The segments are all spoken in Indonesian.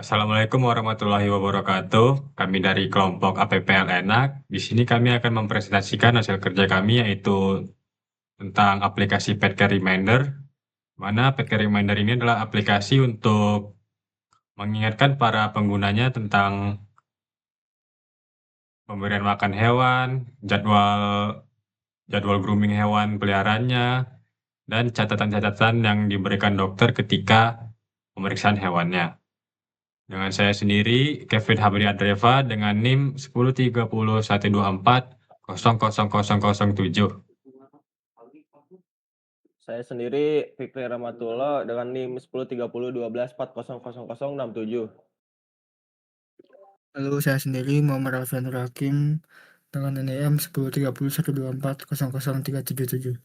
Assalamualaikum warahmatullahi wabarakatuh. Kami dari kelompok APPL Enak. Di sini kami akan mempresentasikan hasil kerja kami yaitu tentang aplikasi Petcare Reminder. Mana Petcare Reminder ini adalah aplikasi untuk mengingatkan para penggunanya tentang pemberian makan hewan, jadwal jadwal grooming hewan peliharaannya, dan catatan-catatan yang diberikan dokter ketika pemeriksaan hewannya. Dengan saya sendiri, Kevin Habri Adreva dengan NIM 103012400007. Saya sendiri Fikri Rahmatullah dengan NIM 103012140067. Lalu saya sendiri Muhammad Alfian Nur Hakim dengan NIM 103012400377.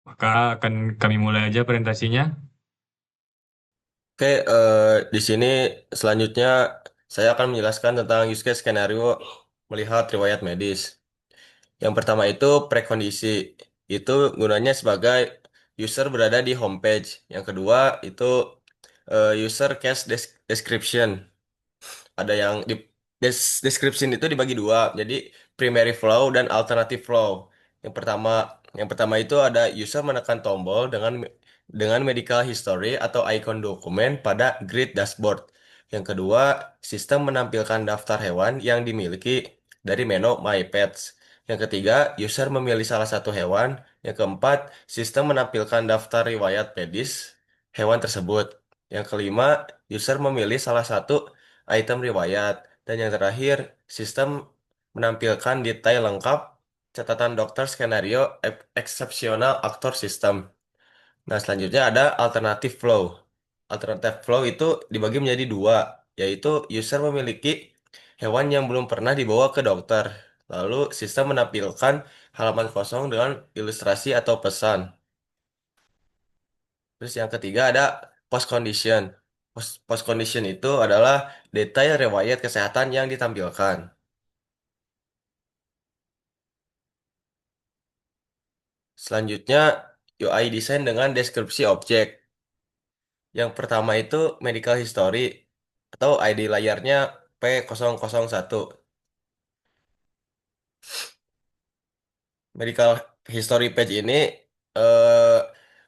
Maka akan kami mulai aja presentasinya. Oke, di sini selanjutnya saya akan menjelaskan tentang use case skenario melihat riwayat medis. Yang pertama itu prekondisi. Itu gunanya sebagai user berada di homepage. Yang kedua itu user case description. Ada yang di description itu dibagi dua, jadi primary flow dan alternative flow. Yang pertama itu ada user menekan tombol dengan medical history atau icon dokumen pada grid dashboard. Yang kedua, sistem menampilkan daftar hewan yang dimiliki dari menu My Pets. Yang ketiga, user memilih salah satu hewan. Yang keempat, sistem menampilkan daftar riwayat medis hewan tersebut. Yang kelima, user memilih salah satu item riwayat. Dan yang terakhir, sistem menampilkan detail lengkap, catatan dokter, skenario, eksepsional aktor sistem. Nah, selanjutnya ada alternative flow. Alternative flow itu dibagi menjadi dua, yaitu user memiliki hewan yang belum pernah dibawa ke dokter. Lalu, sistem menampilkan halaman kosong dengan ilustrasi atau pesan. Terus yang ketiga ada post condition. Post condition itu adalah detail riwayat kesehatan yang ditampilkan. Selanjutnya UI design dengan deskripsi objek. Yang pertama itu medical history atau ID layarnya P001. Medical history page ini eh,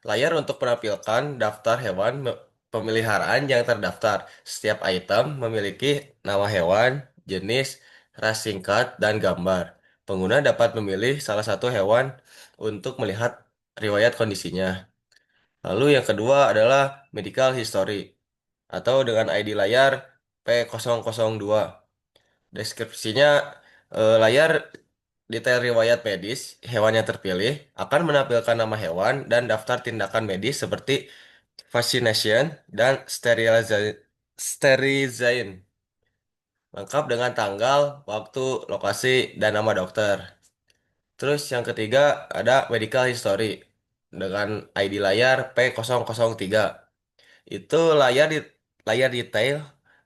layar untuk menampilkan daftar hewan pemeliharaan yang terdaftar. Setiap item memiliki nama hewan, jenis, ras singkat, dan gambar. Pengguna dapat memilih salah satu hewan untuk melihat riwayat kondisinya. Lalu yang kedua adalah medical history atau dengan ID layar P002. Deskripsinya layar detail riwayat medis hewan yang terpilih akan menampilkan nama hewan dan daftar tindakan medis seperti vaccination dan sterilisation lengkap dengan tanggal, waktu, lokasi, dan nama dokter. Terus yang ketiga ada medical history dengan ID layar P003. Itu layar detail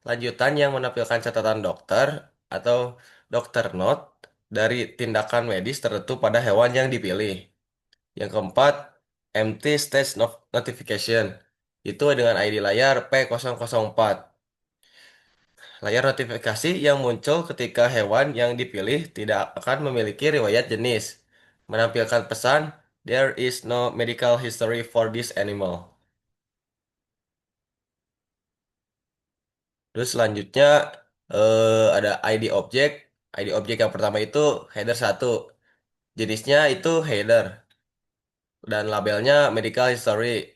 lanjutan yang menampilkan catatan dokter atau dokter note dari tindakan medis tertentu pada hewan yang dipilih. Yang keempat, empty stage notification. Itu dengan ID layar P004. Layar notifikasi yang muncul ketika hewan yang dipilih tidak akan memiliki riwayat jenis. Menampilkan pesan, "There is no medical history for this animal." Terus selanjutnya ada ID objek. ID objek yang pertama itu header satu. Jenisnya itu header dan labelnya medical history.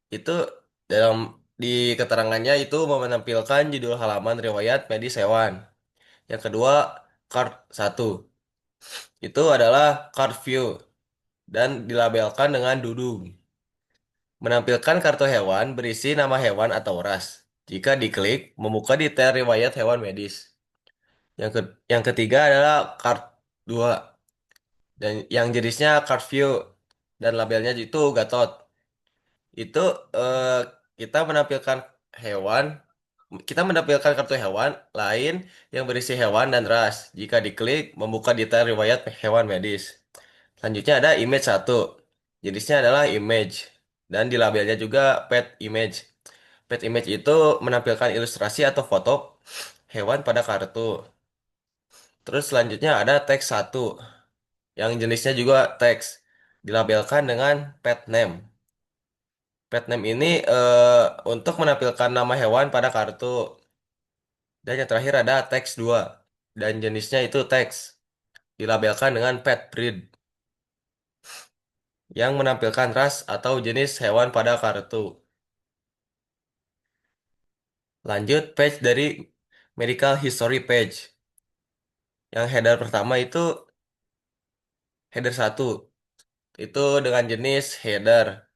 Itu dalam di keterangannya itu menampilkan judul halaman riwayat medis hewan. Yang kedua, card satu. Itu adalah card view dan dilabelkan dengan dudung. Menampilkan kartu hewan berisi nama hewan atau ras. Jika diklik, membuka detail riwayat hewan medis. Yang ketiga adalah card 2 dan yang jenisnya card view dan labelnya itu Gatot. Itu eh, kita menampilkan hewan, kita menampilkan kartu hewan lain yang berisi hewan dan ras. Jika diklik, membuka detail riwayat hewan medis. Selanjutnya ada image satu. Jenisnya adalah image dan di labelnya juga pet image. Pet image itu menampilkan ilustrasi atau foto hewan pada kartu. Terus selanjutnya ada teks satu yang jenisnya juga teks dilabelkan dengan pet name. Pet name ini untuk menampilkan nama hewan pada kartu. Dan yang terakhir ada teks 2 dan jenisnya itu teks dilabelkan dengan pet breed yang menampilkan ras atau jenis hewan pada kartu. Lanjut page dari medical history page. Yang header pertama itu header satu itu dengan jenis header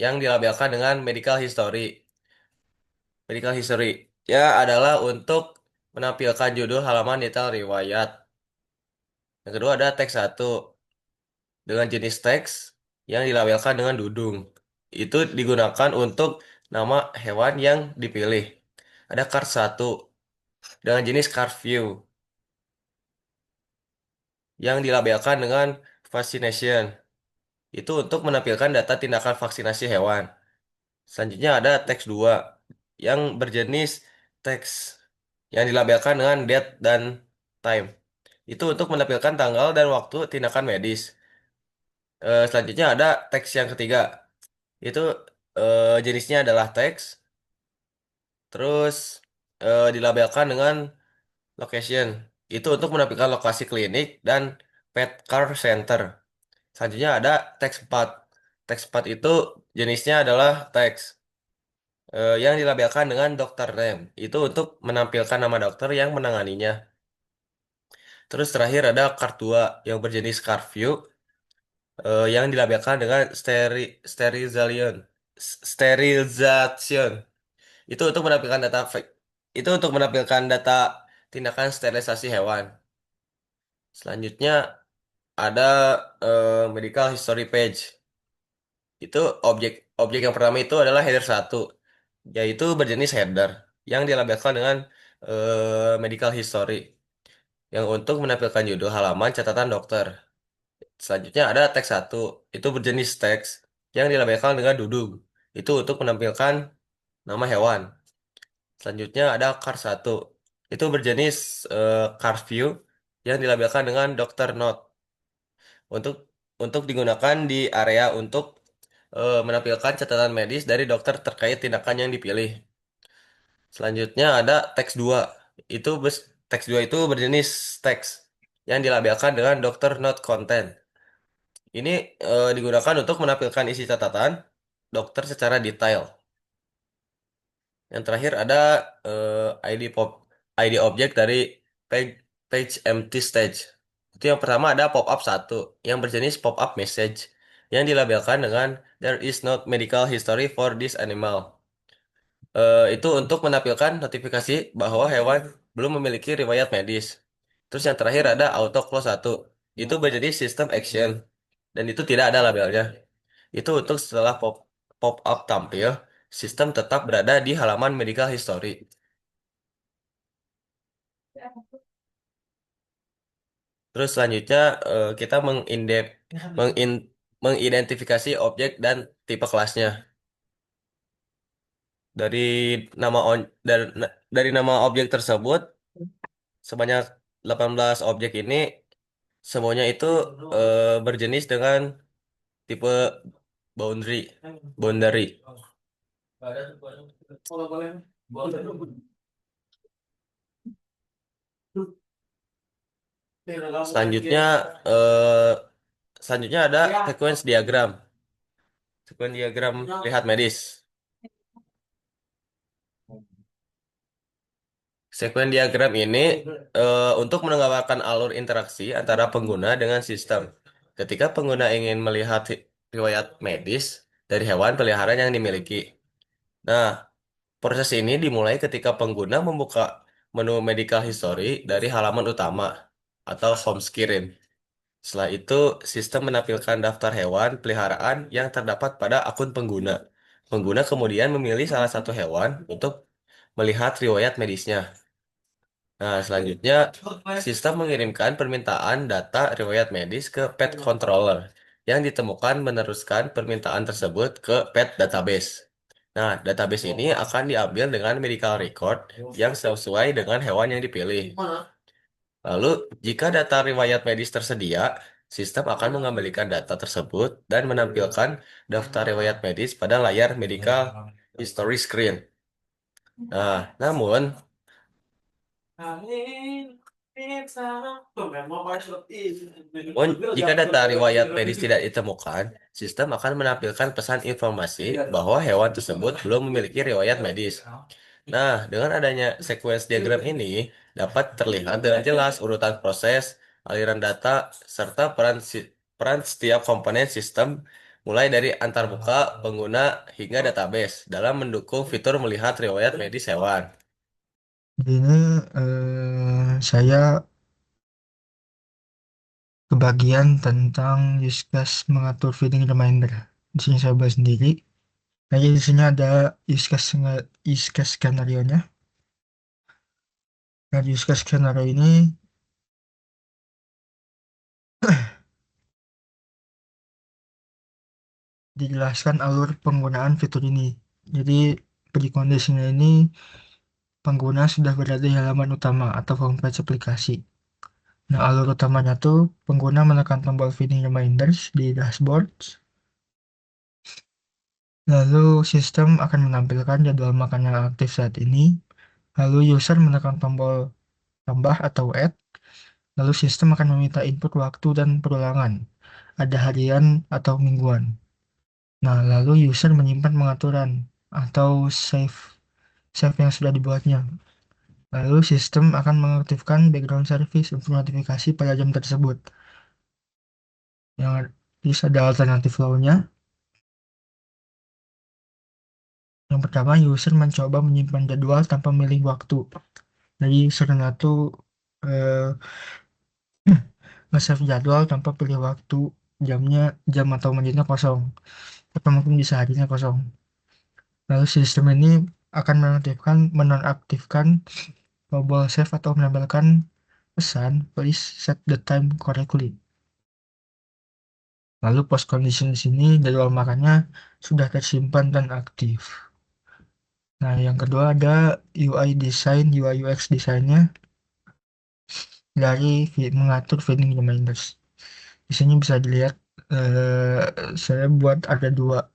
yang dilabelkan dengan medical history. Medical history ya adalah untuk menampilkan judul halaman detail riwayat. Yang kedua ada teks satu dengan jenis teks yang dilabelkan dengan dudung. Itu digunakan untuk nama hewan yang dipilih. Ada card satu dengan jenis card view yang dilabelkan dengan vaccination. Itu untuk menampilkan data tindakan vaksinasi hewan. Selanjutnya ada teks 2 yang berjenis teks yang dilabelkan dengan date dan time. Itu untuk menampilkan tanggal dan waktu tindakan medis. Selanjutnya ada teks yang ketiga. Itu jenisnya adalah teks, terus dilabelkan dengan location. Itu untuk menampilkan lokasi klinik dan pet care center. Selanjutnya ada teks 4. Teks 4 itu jenisnya adalah teks yang dilabelkan dengan dokter name. Itu untuk menampilkan nama dokter yang menanganinya. Terus terakhir ada card 2 yang berjenis card view yang dilabelkan dengan sterilization. Sterilization. Itu untuk menampilkan data itu untuk menampilkan data tindakan sterilisasi hewan. Selanjutnya ada medical history page. Itu objek objek yang pertama itu adalah header satu, yaitu berjenis header yang dilabelkan dengan medical history yang untuk menampilkan judul halaman catatan dokter. Selanjutnya ada teks satu, itu berjenis teks yang dilabelkan dengan dudung. Itu untuk menampilkan nama hewan. Selanjutnya ada card satu, itu berjenis card view yang dilabelkan dengan dokter note untuk digunakan di area untuk menampilkan catatan medis dari dokter terkait tindakan yang dipilih. Selanjutnya ada teks 2. Teks 2 itu berjenis teks yang dilabelkan dengan dokter note content. Ini digunakan untuk menampilkan isi catatan dokter secara detail. Yang terakhir ada ID objek dari page, page empty stage. Itu yang pertama ada pop-up satu yang berjenis pop-up message yang dilabelkan dengan there is no medical history for this animal. Itu untuk menampilkan notifikasi bahwa hewan belum memiliki riwayat medis. Terus yang terakhir ada auto close satu. Itu berjenis system action dan itu tidak ada labelnya. Itu untuk setelah pop up tampil, sistem tetap berada di halaman medical history. Terus selanjutnya kita mengidentifikasi objek dan tipe kelasnya. Dari nama dari nama objek tersebut sebanyak 18 objek ini semuanya itu berjenis dengan tipe boundary boundary. Selanjutnya eh, selanjutnya ada sequence diagram. Sequence diagram lihat medis. Sequence diagram ini untuk menggambarkan alur interaksi antara pengguna dengan sistem. Ketika pengguna ingin melihat riwayat medis dari hewan peliharaan yang dimiliki. Nah, proses ini dimulai ketika pengguna membuka menu medical history dari halaman utama atau home screen. Setelah itu, sistem menampilkan daftar hewan peliharaan yang terdapat pada akun pengguna. Pengguna kemudian memilih salah satu hewan untuk melihat riwayat medisnya. Nah, selanjutnya, sistem mengirimkan permintaan data riwayat medis ke pet controller yang ditemukan meneruskan permintaan tersebut ke pet database. Nah, database ini akan diambil dengan medical record yang sesuai dengan hewan yang dipilih. Lalu, jika data riwayat medis tersedia, sistem akan mengembalikan data tersebut dan menampilkan daftar riwayat medis pada layar medical history screen. Nah, namun jika data riwayat medis tidak ditemukan, sistem akan menampilkan pesan informasi bahwa hewan tersebut belum memiliki riwayat medis. Nah, dengan adanya sequence diagram ini, dapat terlihat dengan jelas urutan proses, aliran data, serta peran setiap komponen sistem, mulai dari antarmuka, pengguna, hingga database, dalam mendukung fitur melihat riwayat medis hewan. Di ini saya kebagian tentang use case mengatur feeding reminder. Di sini saya bahas sendiri. Jadi di sini ada use case skenario-nya. Nah, di use case skenario ini dijelaskan alur penggunaan fitur ini. Jadi kondisinya ini pengguna sudah berada di halaman utama atau homepage aplikasi. Nah, alur utamanya tuh pengguna menekan tombol feeding reminders di dashboard. Lalu sistem akan menampilkan jadwal makan yang aktif saat ini. Lalu user menekan tombol tambah atau add. Lalu sistem akan meminta input waktu dan perulangan. Ada harian atau mingguan. Nah, lalu user menyimpan pengaturan atau save yang sudah dibuatnya. Lalu sistem akan mengaktifkan background service untuk notifikasi pada jam tersebut. Yang terus ada alternatif flow-nya. Yang pertama, user mencoba menyimpan jadwal tanpa memilih waktu. Jadi usernya tuh eh, nge-save jadwal tanpa pilih waktu, jam atau menitnya kosong. Atau mungkin bisa harinya kosong. Lalu sistem ini akan menonaktifkan tombol save atau menambahkan pesan please set the time correctly. Lalu post condition di sini jadwal makannya sudah tersimpan dan aktif. Nah, yang kedua ada UI UX desainnya dari mengatur feeding reminders. Di sini bisa dilihat saya buat ada dua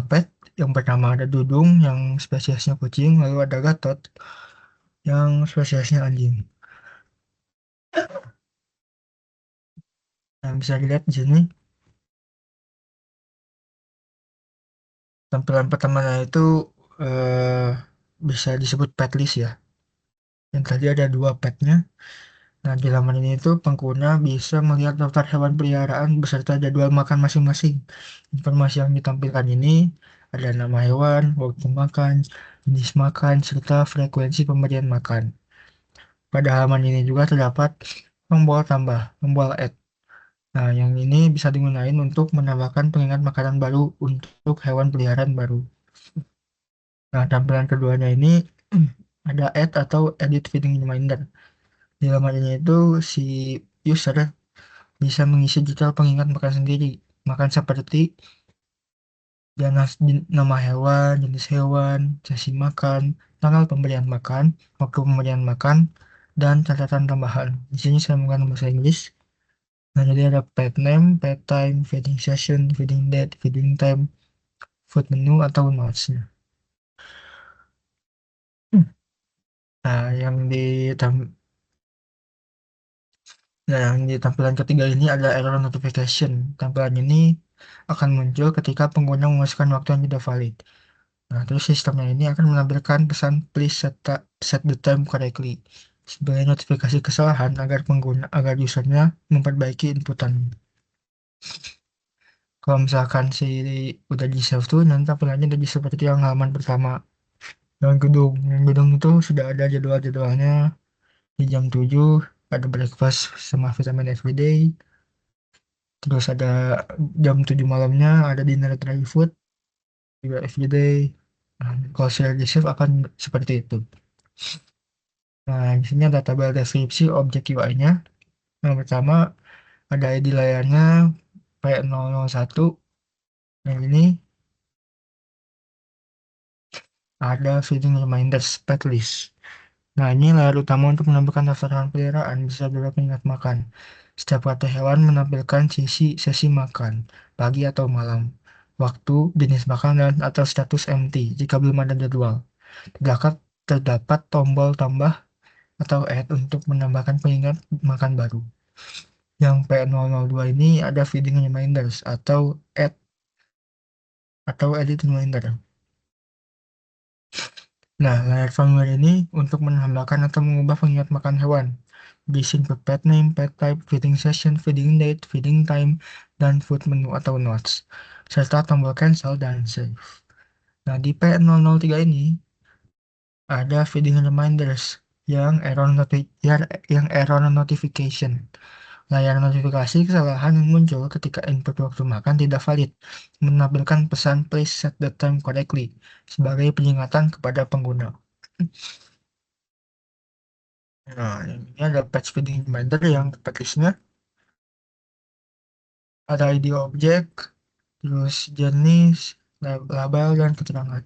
pet. Yang pertama ada Dudung yang spesiesnya kucing, lalu ada Gatot yang spesiesnya anjing. Nah, bisa dilihat di sini tampilan pertamanya itu eh, bisa disebut pet list ya. Yang tadi ada dua petnya. Nah, di laman ini itu pengguna bisa melihat daftar hewan peliharaan beserta jadwal makan masing-masing. Informasi yang ditampilkan ini ada nama hewan, waktu makan, jenis makan, serta frekuensi pemberian makan. Pada halaman ini juga terdapat tombol tambah, tombol add. Nah, yang ini bisa digunakan untuk menambahkan pengingat makanan baru untuk hewan peliharaan baru. Nah, tampilan keduanya ini ada add atau edit feeding reminder. Di laman ini itu si user bisa mengisi detail pengingat makan sendiri. Makan seperti nama hewan, jenis hewan, sesi makan, tanggal pemberian makan, waktu pemberian makan, dan catatan tambahan. Di sini saya menggunakan bahasa Inggris. Nah, jadi ada pet name, pet time, feeding session, feeding date, feeding time, food menu, atau notes-nya. Nah, yang di tampilan ketiga ini ada error notification. Tampilan ini akan muncul ketika pengguna memasukkan waktu yang tidak valid. Nah, terus sistemnya ini akan menampilkan pesan please set the time correctly sebagai notifikasi kesalahan agar usernya memperbaiki inputan. Kalau misalkan udah di save tuh nanti tampilannya jadi seperti yang halaman pertama. Yang gedung itu sudah ada jadwalnya di jam 7 ada breakfast sama vitamin everyday. Terus ada jam 7 malamnya ada dinner dry food juga everyday. Nah, kalau sudah di save akan seperti itu. Nah, di sini ada tabel deskripsi objek UI-nya. Yang pertama ada ID layarnya P001. Yang ini ada feeding reminders pet list. Nah, ini layar utama untuk menampilkan daftar hewan peliharaan beserta jadwal pengingat makan. Setiap kata hewan menampilkan sesi makan, pagi atau malam, waktu, jenis makanan, atau status empty jika belum ada jadwal. Terdapat tombol tambah atau add untuk menambahkan pengingat makan baru. Yang P002 ini ada feeding reminders atau edit reminder. Nah, layar firmware ini untuk menambahkan atau mengubah pengingat makan hewan. Berisi pet name, pet type, feeding session, feeding date, feeding time, dan food menu atau notes. Serta tombol cancel dan save. Nah, di P003 ini ada feeding reminders yang error notification. Layar notifikasi kesalahan yang muncul ketika input waktu makan tidak valid, menampilkan pesan please set the time correctly sebagai peringatan kepada pengguna. Nah, ini ada patch feeding reminder yang package-nya ada ID objek, terus jenis, label, dan keterangan.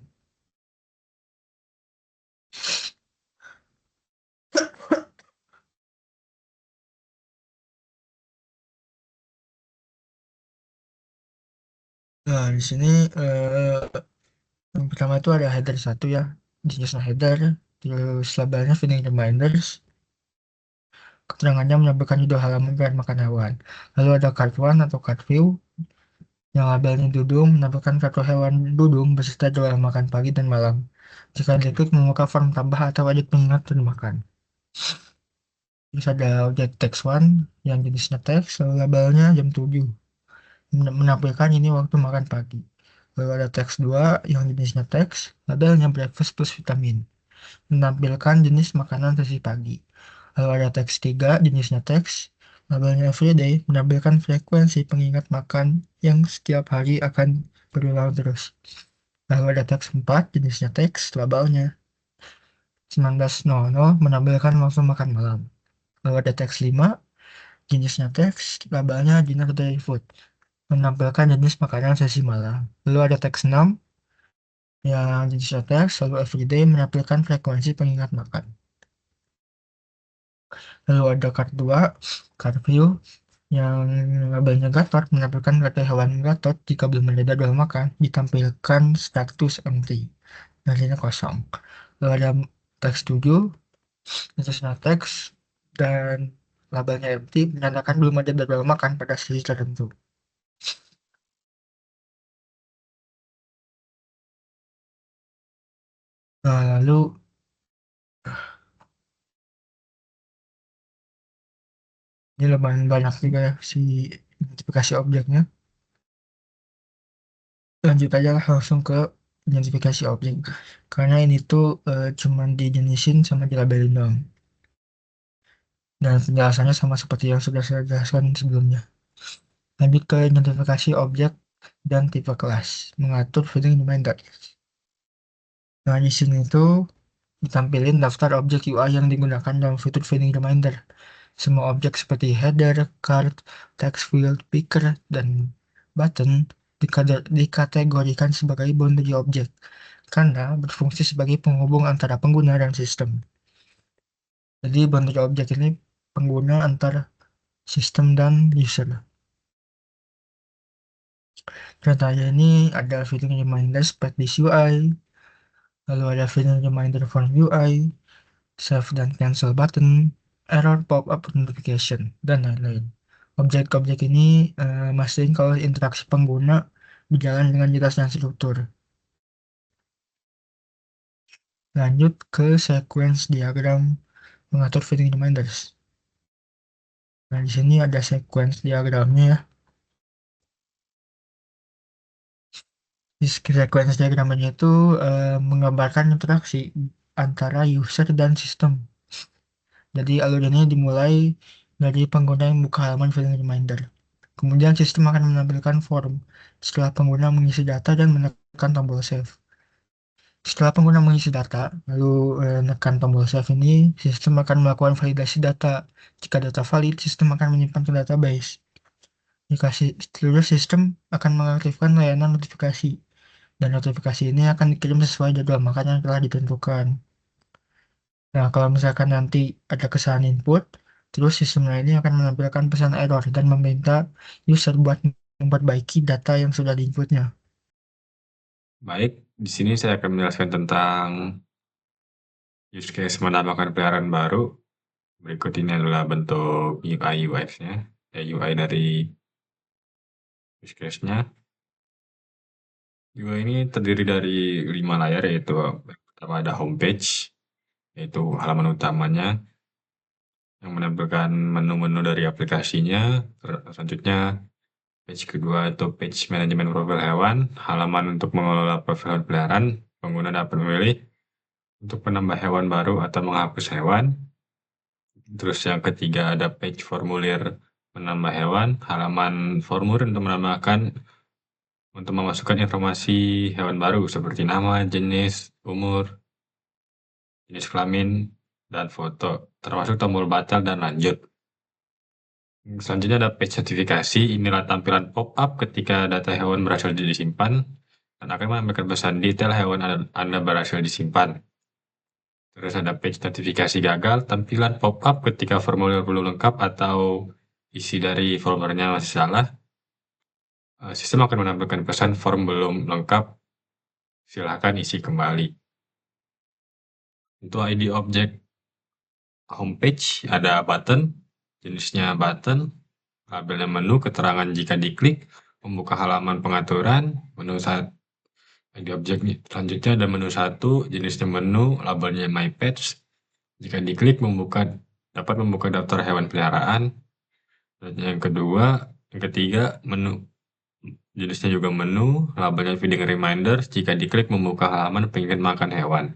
Nah, di sini yang pertama itu ada header 1 ya, jenisnya header, terus labelnya feeding reminders, keterangannya menampilkan judul halaman dan makan hewan. Lalu ada card one atau card view, yang labelnya dudung menampilkan kartu hewan dudung beserta jadwal makan pagi dan malam. Jika diklik membuka form tambah atau edit pengingat dan makan. Terus ada objek text one yang jenisnya teks, lalu labelnya jam 7. Menampilkan ini waktu makan pagi. Lalu ada teks 2 yang jenisnya teks, labelnya breakfast plus vitamin. Menampilkan jenis makanan sesi pagi. Lalu ada teks 3 jenisnya teks, labelnya everyday, menampilkan frekuensi pengingat makan yang setiap hari akan berulang terus. Lalu ada teks 4 jenisnya teks, labelnya 19.00, menampilkan waktu makan malam. Lalu ada teks 5 jenisnya teks, labelnya dinner dairy food, menampilkan jenis makanan sesi malam. Lalu ada teks 6 yang jenisnya teks, lalu everyday, menampilkan frekuensi pengingat makan. Lalu ada card 2, card view, yang labelnya Gatot, menampilkan kata hewan Gatot jika belum ada jadwal makan, ditampilkan status empty, artinya kosong. Lalu ada teks 7, jenisnya teks, dan labelnya empty, menandakan belum ada jadwal makan pada sesi tertentu. Nah, lalu ini lumayan banyak juga ya si identifikasi objeknya. Lanjut aja lah langsung ke identifikasi objek. Karena ini tuh cuman dijenisin sama dilabelin doang. Dan penjelasannya sama seperti yang sudah saya jelaskan sebelumnya. Lanjut ke identifikasi objek dan tipe kelas. Mengatur feeding reminder. Nah, di sini tuh ditampilin daftar objek UI yang digunakan dalam fitur feeding reminder. Semua objek seperti header, card, text field, picker, dan button dikategorikan sebagai boundary object karena berfungsi sebagai penghubung antara pengguna dan sistem. Jadi boundary object ini pengguna antara sistem dan user. Contohnya ini ada feeding reminder Package UI, lalu ada feeding reminder Form UI, save dan cancel button, error pop-up notification, dan lain-lain. Objek-objek ini mastiin kalau interaksi pengguna berjalan dengan jelas dan struktur. Lanjut ke sequence diagram mengatur feeding reminders. Nah, di sini ada sequence diagramnya ya. Di sequence diagramnya itu menggambarkan interaksi antara user dan sistem. Jadi alur ini dimulai dari pengguna yang buka halaman feeding reminder. Kemudian sistem akan menampilkan form setelah pengguna mengisi data dan menekan tombol save. Setelah pengguna mengisi data, lalu menekan tombol save ini, sistem akan melakukan validasi data. Jika data valid, sistem akan menyimpan ke database. Terus sistem akan mengaktifkan layanan notifikasi dan notifikasi ini akan dikirim sesuai jadwal makan yang telah ditentukan. Nah, kalau misalkan nanti ada kesalahan input, terus sistem ini akan menampilkan pesan error dan meminta user buat memperbaiki data yang sudah diinputnya. Baik, di sini saya akan menjelaskan tentang use case menambahkan peliharaan baru. Berikut ini adalah bentuk UI UX-nya, UI dari use case-nya. UI ini terdiri dari 5 layar, yaitu yang pertama ada homepage, yaitu halaman utamanya yang menampilkan menu-menu dari aplikasinya. Selanjutnya page kedua itu page manajemen profil hewan, halaman untuk mengelola profil hewan peliharaan. Pengguna dapat memilih untuk menambah hewan baru atau menghapus hewan. Terus yang ketiga ada page formulir menambah hewan, halaman formulir untuk memasukkan informasi hewan baru seperti nama, jenis, umur, jenis kelamin, dan foto, termasuk tombol batal dan lanjut. Selanjutnya ada page sertifikasi. Inilah tampilan pop-up ketika data hewan berhasil disimpan dan akan menampilkan pesan detail hewan Anda berhasil disimpan. Terus ada page notifikasi gagal, tampilan pop-up ketika formulir belum lengkap atau isi dari formulernya masih salah. Sistem akan menampilkan pesan form belum lengkap, silakan isi kembali. Untuk ID objek homepage ada button, jenisnya button, labelnya menu, keterangan jika diklik, membuka halaman pengaturan, menu ID objek selanjutnya ada menu 1, jenisnya menu, labelnya my page. Jika diklik dapat membuka daftar hewan peliharaan. Dan yang ketiga menu, jenisnya juga menu, labelnya feeding reminder. Jika diklik membuka halaman pengen makan hewan.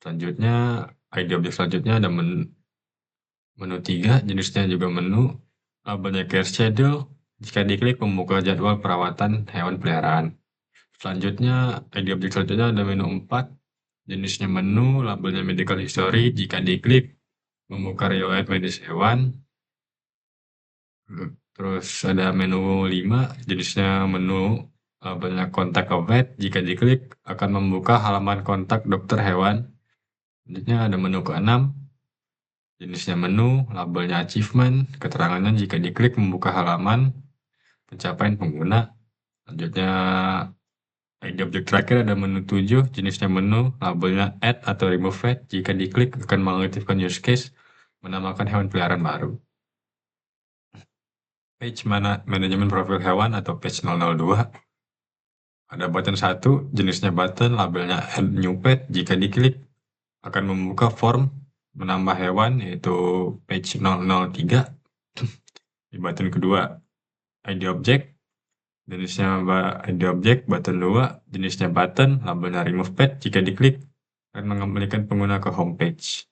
Selanjutnya ID objek selanjutnya ada menu 3, jenisnya juga menu, labelnya care schedule. Jika diklik membuka jadwal perawatan hewan peliharaan. Selanjutnya ID objek selanjutnya ada menu 4, jenisnya menu, labelnya medical history. Jika diklik membuka riwayat medis hewan. Terus ada menu 5, jenisnya menu, labelnya contact a vet. Jika diklik akan membuka halaman kontak dokter hewan. Selanjutnya ada menu ke-6, jenisnya menu, labelnya achievement. Keterangannya jika diklik membuka halaman pencapaian pengguna. Selanjutnya ID objek terakhir ada menu 7, jenisnya menu, labelnya add atau remove vet. Jika diklik akan mengaktifkan use case menambahkan hewan peliharaan baru. Page manajemen profil hewan atau page 002. Ada button 1, jenisnya button, labelnya add new pet. Jika diklik akan membuka form menambah hewan, yaitu page 003. Di button kedua ID objek, jenisnya ID objek, button 2, jenisnya button, labelnya remove pet. Jika diklik akan mengembalikan pengguna ke homepage.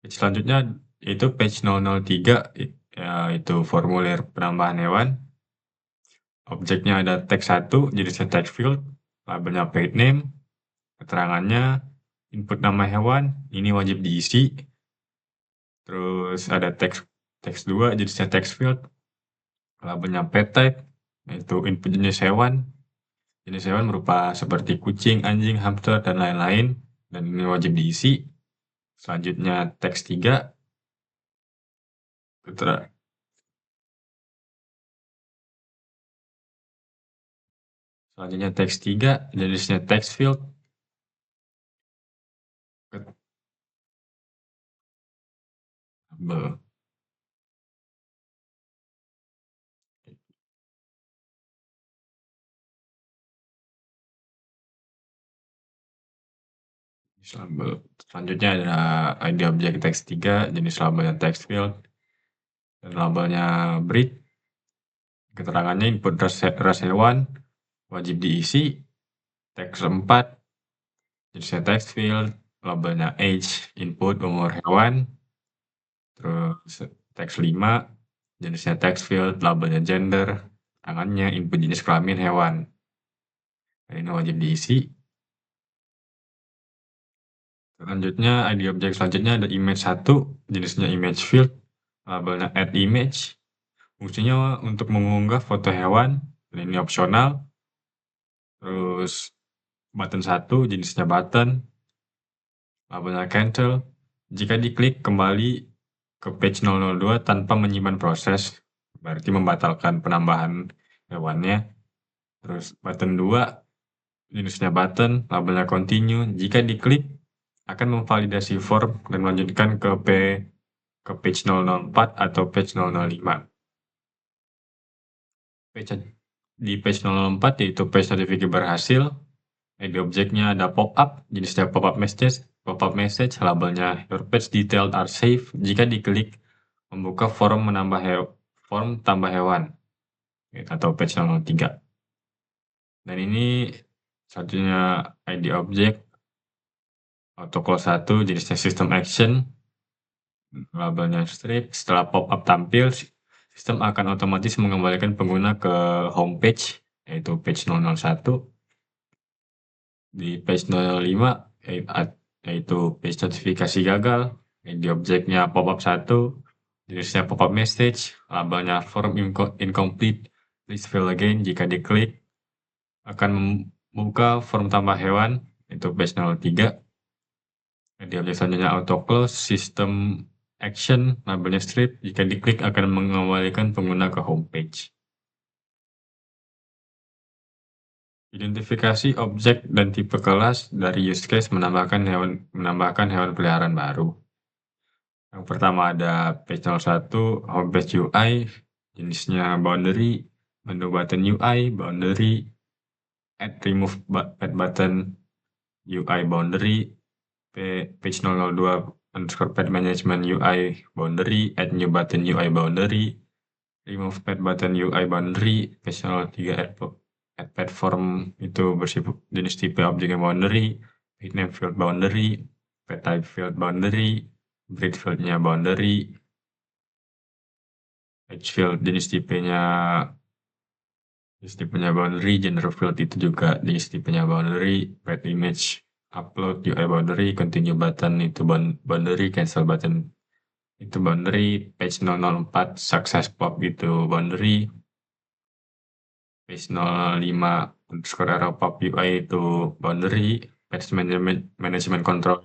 Page selanjutnya yaitu page 003, yaitu formulir penambahan hewan. Objeknya ada teks 1, jenisnya text field, labelnya pet name, keterangannya input nama hewan, ini wajib diisi. Terus ada teks 2, jenisnya text field, labelnya pet type, yaitu input jenis hewan. Jenis hewan berupa seperti kucing, anjing, hamster, dan lain-lain, dan ini wajib diisi. Selanjutnya teks 3, selanjutnya teks 3, jenisnya text field. Selanjutnya ada ID objek teks 3, jenis labelnya text field, dan labelnya breed. Keterangannya input ras hewan, wajib diisi. Teks 4, jenisnya text field, labelnya age, input umur hewan. Terus teks 5, jenisnya text field, labelnya gender, keterangannya input jenis kelamin hewan. Ini wajib diisi. Selanjutnya ID objek selanjutnya ada image 1, jenisnya image field, labelnya add image. Fungsinya untuk mengunggah foto hewan, dan ini opsional. Terus button 1 jenisnya button, labelnya cancel. Jika diklik kembali ke page 002 tanpa menyimpan proses, berarti membatalkan penambahan hewannya. Terus button 2 jenisnya button, labelnya continue. Jika diklik akan memvalidasi form dan melanjutkan ke page 004 atau page 005. Di page 004 yaitu page notifikasi berhasil. Di objeknya ada pop-up, jenisnya pop-up message, labelnya your page details are safe. Jika diklik membuka form tambah hewan atau page 003. Dan ini satunya ID object autoclause 1 jenisnya system action, labelnya strip. Setelah pop-up tampil, sistem akan otomatis mengembalikan pengguna ke home page yaitu page 001. Di page 005 yaitu page notifikasi gagal. Di objeknya pop-up 1, jenisnya pop-up message, labelnya form incomplete, please fill again. Jika diklik akan membuka form tambah hewan itu page 03. Di objek selanjutnya auto close, system action, labelnya strip. Jika diklik akan mengembalikan pengguna ke home page. Identifikasi objek dan tipe kelas dari use case menambahkan hewan peliharaan baru. Yang pertama ada page 01 homepage UI, jenisnya boundary, menu button UI, boundary, add remove pet button UI boundary, page 002 underscore pet management UI boundary, add new button UI boundary, remove pet button UI boundary, page 03 add pet form itu bersifat jenis tipe objek boundary, pet name field boundary, pet type field boundary, breed fieldnya boundary, age field jenis tipenya boundary, gender field itu juga jenis tipenya boundary, pet image upload UI boundary, continue button itu boundary, cancel button itu boundary, page 004 success pop itu boundary, page 05 underscore arrow pop UI itu boundary, page management control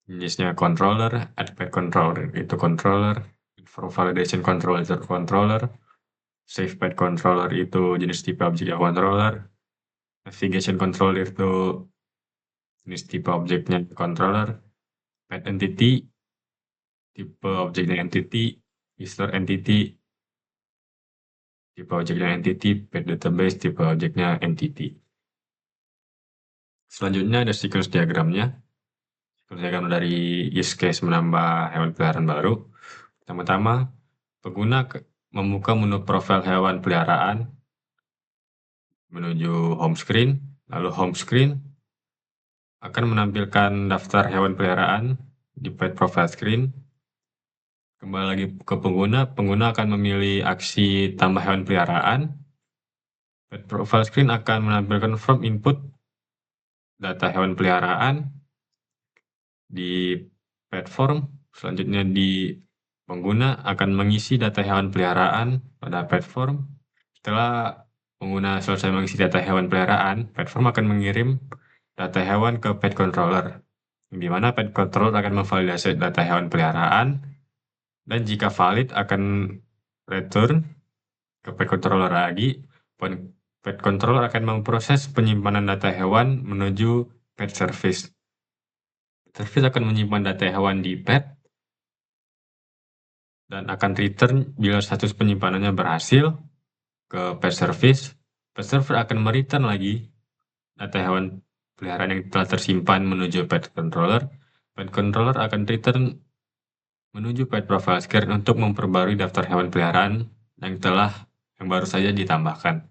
jenisnya controller, add pet controller itu controller, for validation control itu controller, save pet controller itu jenis tipe objeknya controller, navigation controller itu jenis tipe objeknya controller, pet entity tipe objeknya entity, user entity tipe objeknya entity, pet database tipe objeknya entity. Selanjutnya ada sequence diagramnya. Sequence diagram dari use case menambah hewan peliharaan baru. Pertama-tama, pengguna membuka menu profil hewan peliharaan menuju home screen. Lalu home screen akan menampilkan daftar hewan peliharaan di pet profile screen. Kembali lagi ke pengguna akan memilih aksi tambah hewan peliharaan. Pet profile screen akan menampilkan form input data hewan peliharaan di pet form. Selanjutnya di pengguna akan mengisi data hewan peliharaan pada pet form. Setelah pengguna selesai mengisi data hewan peliharaan, pet form akan mengirim data hewan ke pet controller, di mana pet controller akan memvalidasi data hewan peliharaan. Dan jika valid akan return ke pet controller lagi. Pet controller akan memproses penyimpanan data hewan menuju pet service. Service akan menyimpan data hewan di pet dan akan return bila status penyimpanannya berhasil ke pet service. Pet server akan mereturn lagi data hewan peliharaan yang telah tersimpan menuju pet controller. Pet controller akan return menuju pet profile screen untuk memperbarui daftar hewan peliharaan yang baru saja ditambahkan.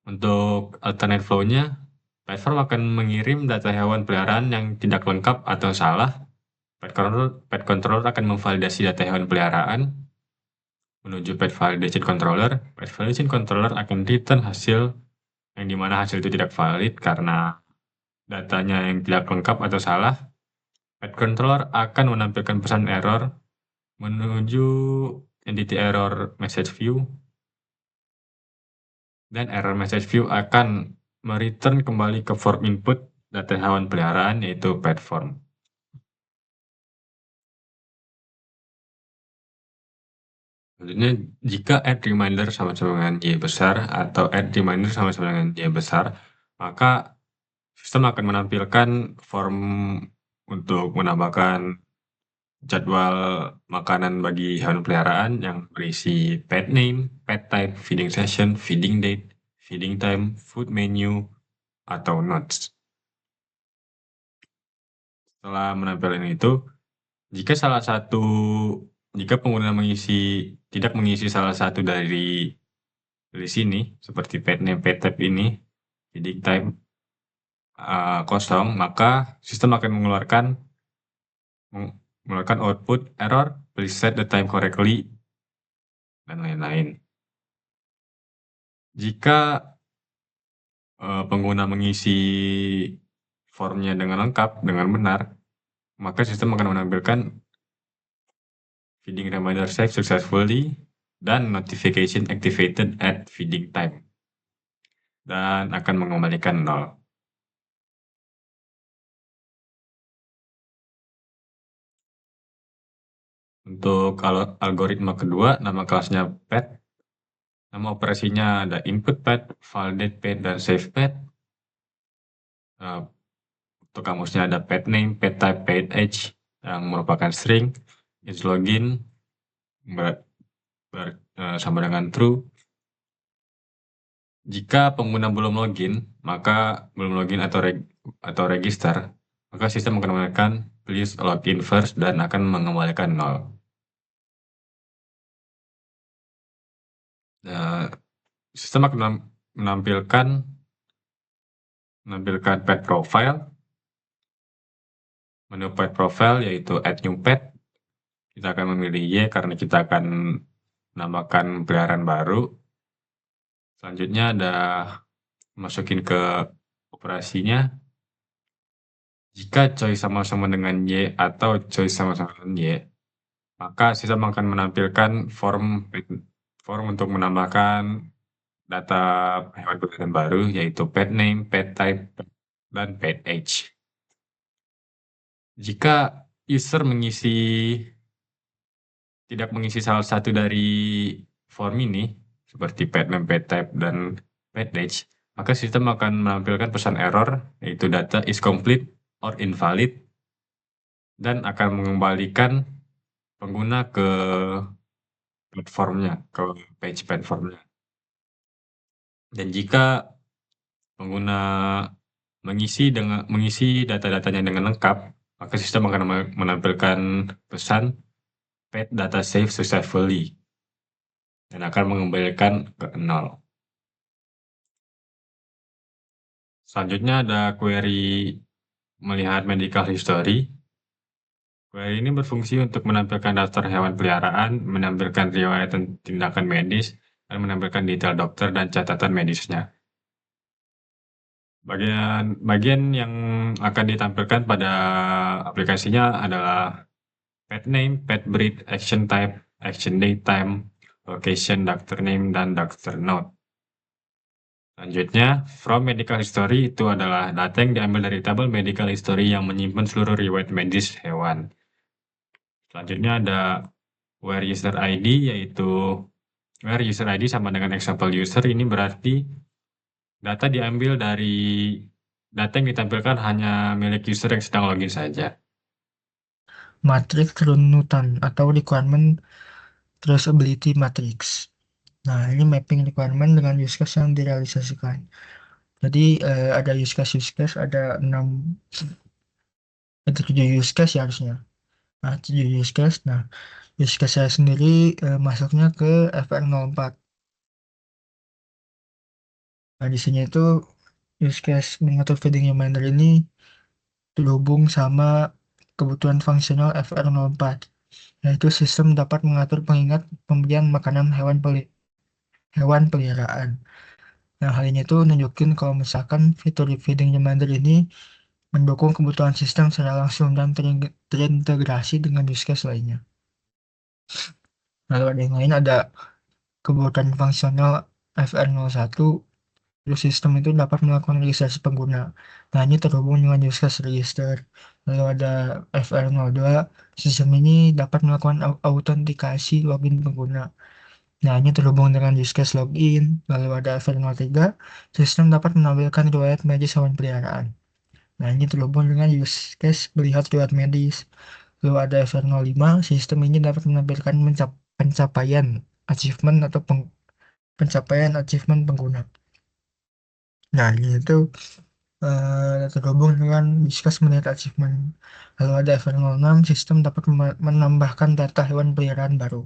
Untuk alternate flow-nya, platform akan mengirim data hewan peliharaan yang tidak lengkap atau salah. Pet controller akan memvalidasi data hewan peliharaan menuju pet validation controller. Pet validation controller akan return hasil yang dimana hasil itu tidak valid karena datanya yang tidak lengkap atau salah. Pet controller akan menampilkan pesan error menuju entity error message view, dan error message view akan mereturn kembali ke form input data hewan peliharaan yaitu pet form. Selanjutnya, jika add reminder sama-sama dengan Y besar atau add reminder sama-sama dengan Y besar, maka sistem akan menampilkan form untuk menambahkan jadwal makanan bagi hewan peliharaan yang berisi pet name, pet type, feeding session, feeding date, feeding time, food menu, atau notes. Setelah menampilkan itu, jika pengguna tidak mengisi salah satu dari sini, seperti pet name, pet type ini, feeding time kosong, maka sistem akan mengeluarkan output error, please set the time correctly, dan lain-lain. Jika pengguna mengisi formnya dengan lengkap, dengan benar, maka sistem akan menampilkan feeding reminder saved successfully dan notification activated at feeding time, dan akan mengembalikan 0. Untuk algoritma kedua, nama kelasnya pet. Nama operasinya ada input pet, validate pet, dan save pet. Untuk kamusnya ada pet name, pet type, pet age yang merupakan string, is login sama dengan true. Jika pengguna belum login atau register, maka sistem akan menggunakan please login first dan akan mengembalikan 0. Sistem akan menampilkan pet profile. Menu pet profile yaitu add new pet. Kita akan memilih Y karena kita akan menambahkan peliharaan baru. Selanjutnya ada masukin ke operasinya. Jika choice sama-sama dengan Y atau choice sama-sama dengan Y, maka sistem akan menampilkan form untuk menambahkan data hewan peliharaan baru yaitu pet name, pet type, dan pet age. Jika user tidak mengisi salah satu dari form ini, seperti pet name, pet type, dan pet age, maka sistem akan menampilkan pesan error, yaitu data is complete or invalid, dan akan mengembalikan pengguna ke platformnya, ke page platformnya. Dan jika pengguna mengisi data-datanya dengan lengkap, maka sistem akan menampilkan pesan pet data save successfully dan akan mengembalikan ke 0. Selanjutnya ada query melihat medical history. Query ini berfungsi untuk menampilkan daftar hewan peliharaan, menampilkan riwayat tindakan medis, dan menampilkan detail dokter dan catatan medisnya. Bagian yang akan ditampilkan pada aplikasinya adalah pet name, pet breed, action type, action date time, location, doctor name, dan doctor note. Selanjutnya, from medical history itu adalah data yang diambil dari tabel medical history yang menyimpan seluruh riwayat medis hewan. Selanjutnya ada where user ID, yaitu where user ID sama dengan example user. Ini berarti data diambil dari data yang ditampilkan hanya milik user yang sedang login saja. Matriks runutan atau requirement traceability matrix. Nah, ini mapping requirement dengan use case yang direalisasikan. Jadi ada use case ada 7 use case ya harusnya. Nah, 7 use case. Nah, use case saya sendiri masuknya ke FR04. Nah, di sini itu use case mengatur feeding reminder ini terhubung sama kebutuhan fungsional FR04, yaitu sistem dapat mengatur pengingat pemberian makanan hewan peliharaan. Nah, hal ini tuh nunjukin kalau misalkan fitur feeding reminder ini mendukung kebutuhan sistem secara langsung dan terintegrasi dengan use case lainnya. Lalu ada yang lain, ada kebutuhan fungsional FR01 sistem itu dapat melakukan registrasi pengguna. Nah, ini terhubung dengan use case register. Lalu ada FR02, sistem ini dapat melakukan autentikasi login pengguna. Nah, ini terhubung dengan use case login. Lalu ada FR03, sistem dapat menampilkan riwayat medis hewan peliharaan. Nah, ini terhubung dengan use case melihat riwayat medis. Lalu ada FR05, sistem ini dapat menampilkan pencapaian achievement atau pencapaian achievement pengguna. Nah, ini itu terhubung dengan discuss melihat achievement. Lalu ada FR06, sistem dapat menambahkan data hewan peliharaan baru.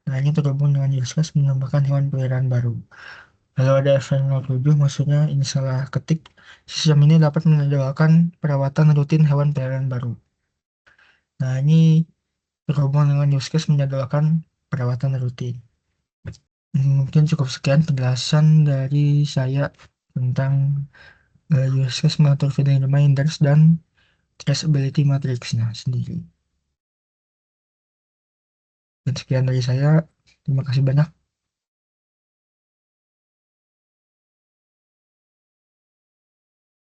Nah, ini terhubung dengan discuss menambahkan hewan peliharaan baru. Lalu ada FR07, maksudnya ini salah ketik. Sistem ini dapat menjadwalkan perawatan rutin hewan peliharaan baru. Nah, ini terhubung dengan use case menjadwalkan perawatan rutin. Mungkin cukup sekian penjelasan dari saya tentang use case mengatur feeding reminders dan traceability matrix-nya sendiri. Dan sekian dari saya. Terima kasih banyak.